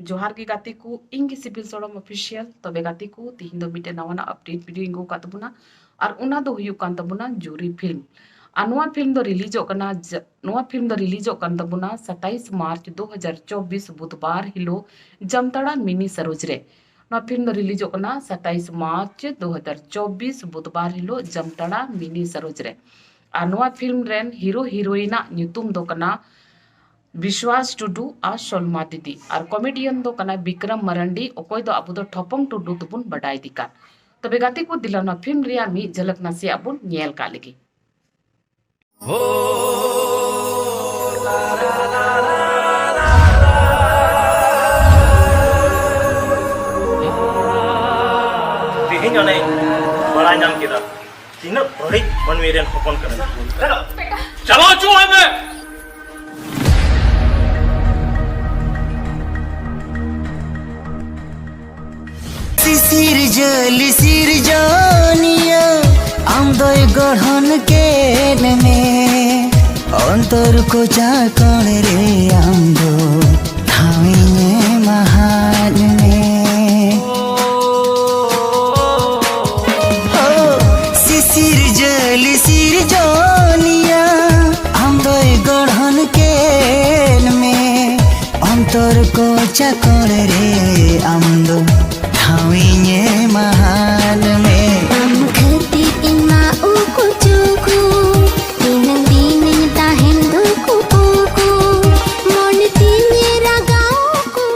जोहार के गाती को इंगे सिविल सोडम ऑफिशियल तबे गाती को तिहिन दो मिटे नवाना अपडेट वीडियो इंगो का तबुना और उना दो हुयु कान तबुना जूरी फिल्म अनुआ फिल्म दो रिलीज होकना नोआ फिल्म दो रिलीज होकन तबुना 27 मार्च 2024 बुधवार हिलो जमताड़ा मिनी सरोजरे नोआ फिल्म दो रिलीज होकना 27 मार्च 2024 बुधवार हिलो जमताड़ा मिनी सरोजरे अनुआ फिल्म रेन हीरो हीरोइना ᱧᱩᱛᱩᱢ दो कना विश्वास टुडू और सलमा दीदी और कॉमेडियन दो कना विक्रम मरंडी अकोय दो अबु दो ठोपंग टुडू तबुन बडाय दिका तबे गाती को दिलाना फिल्म रिया मी झलक नासिया बुन नेल का लगी तिहिन जने बड़ा नाम किदा तीन बड़ी मनमेरियन हपन करे चलो चू हमें सिर जानिया आमदय गढ़न के में अंतर को चाकण रे आमदो थामिने महान में सिर जानिया आमदय गढ़न के में अंतर को चाकण रे आमदो थामिने महान में खती इमा उको चुकु तीन दिन ताहेन दुकु पुकु मन तिने रागाओ को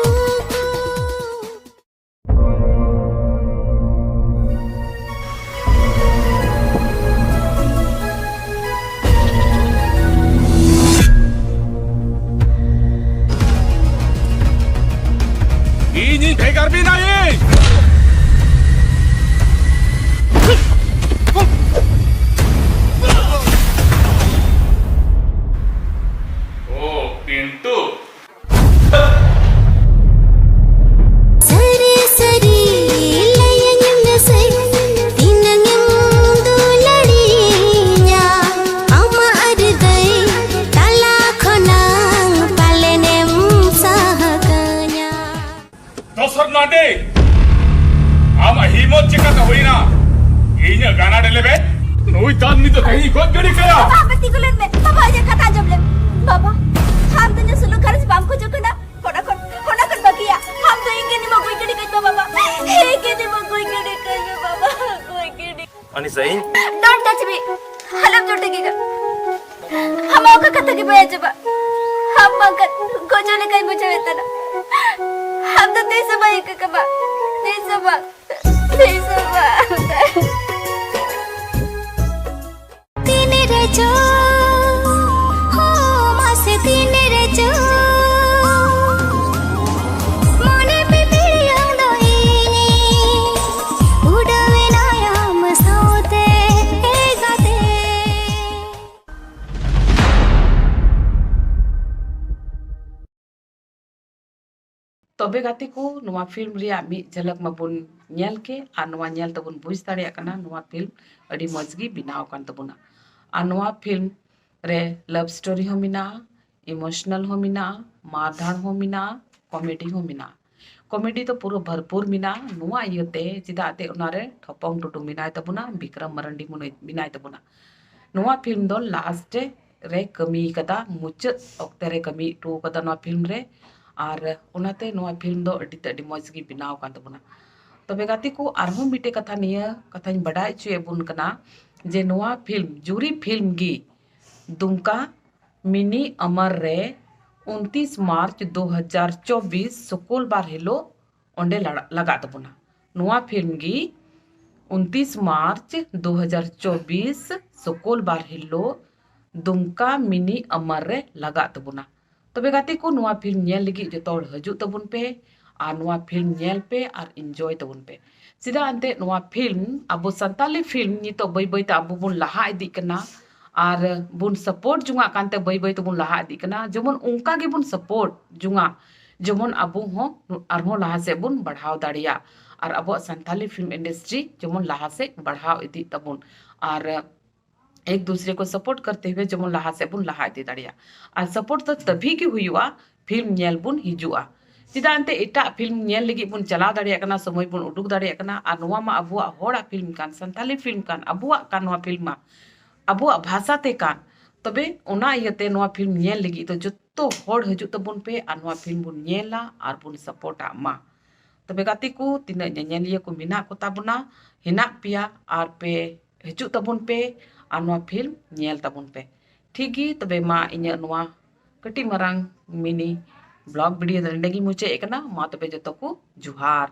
이니 대갈비 나이 ओ पिंटू सरी सरी लयंग नसे तीनंग दुलड़िया अमा अरदय तला खनांग पालेनेम सहकन्या दोसर नाडे आम हिम्मत चिका का होइना इने गाना डेलेबे नोई तान नि तो कहीं गोद गड़ी करा बाबा तिकुलन में बाबा aja kata jable बाबा हम तो जो सुलू खर्च बाम को जो कना होना कर बकिया हम तो इंगे नि मगोई कड़ी कज बाबा इंगे नि मगोई कड़ी कज बाबा कोई कड़ी अनि सही डोंट टच मी हलम जोटेगीगा हम ओका कथा की बया जबा हम मगर गोजोले कई मुझे वेतना हम तो देश बा एक कबा देश बा तीन रजो हो मासे तीन रजो मने पे पिरियं दोइनी उडवे नायम सौते गाते तबे गाती को नवा फिल्म रिया मी झलक मबुन नेल के आ नवा नेल तबुन बुझ दाड़िया कना नवा फिल्म अड़ी मजगी बिनाव कान तबुना आ नवा फिल्म रे लव स्टोरी हो मिना इमोशनल हो मिना मारधाड़ हो मिना कॉमेडी हो मिना कॉमेडी तो पूरा भरपूर मिना नवा इयते चिदा ते उनारे ठोपंग टुटू मिनाय तबुना विक्रम मरंडी मुने मिनाय तबुना नवा फिल्म दो लास्ट रे कमी कदा मुचाद ओक्ते रे कमी टू कदा नवा फिल्म रे और उनाते नवा फिल्म दो अड़ी मजगी बिनाव कान तबुना तबे गाती को आरहों मिटे कथा निया कथाñ बडाय चुए बुन कना जे नवा फिल्म जूरी फिल्म गी दुमका मिनी अमर रे 29 मार्च 2024 शुक्रवार हिलो ओंडे लगा तबुना नवा फिल्म गी 29 मार्च 2024 शुक्रवार हिलो दुमका मिनी अमर रे लगा तबुना तबे गाती को नवा फिल्म नेल लगी जो हजू तबुन पे और नवा फिल्म नेल पे और एंजॉय तबुन पे सीधा अंते नवा फिल्म अब संताली फिल्म नी तो बई बई अब बुन लहा इदी कना और बुन सपोर्ट जुंगा कांते बई बई तो बुन लहा इदी कना जेमन उनका गे बुन सपोर्ट जुंगा जेमन अब हो और लहा से बुन बढ़ाव दाड़िया और अब संताली फिल्म इंडस्ट्री जेमन लहा से बढ़ाव इदी तबुन और एक दूसरे को सपोर्ट करते हुए जेमन लहा से बुन लहा इदी दाड़िया और सपोर्ट तो तभी की हुआ फिल्म नेल बुन हिजुआ चिदा अंते इटा फिल्म नेल लगी बुन चला दाड़िया कना समय बुन उडुक दाड़िया कना आ नोवा मा अबुआ होड़ा फिल्म कान संताली फिल्म कान अबुआ कान नोवा फिल्म मा अबुआ भाषा ते कान तबे ओना इयते नोवा फिल्म नेल लगी तो जत्तो होड़ हजू तबुन पे आ नोवा फिल्म बुन नेला आर बुन सपोर्टा मा तबे गाती को तिना nyanyaliya को मिना को ताबुना हिना पिया आर पे हजू तबुन पे आ नोवा फिल्म नेल तबुन पे ठीकी तबे मा इnya नोवा कटी मरांग मिनी ब्लॉग वीडियो दंडगी मुचे एकना मा तबे जतो को जुहार।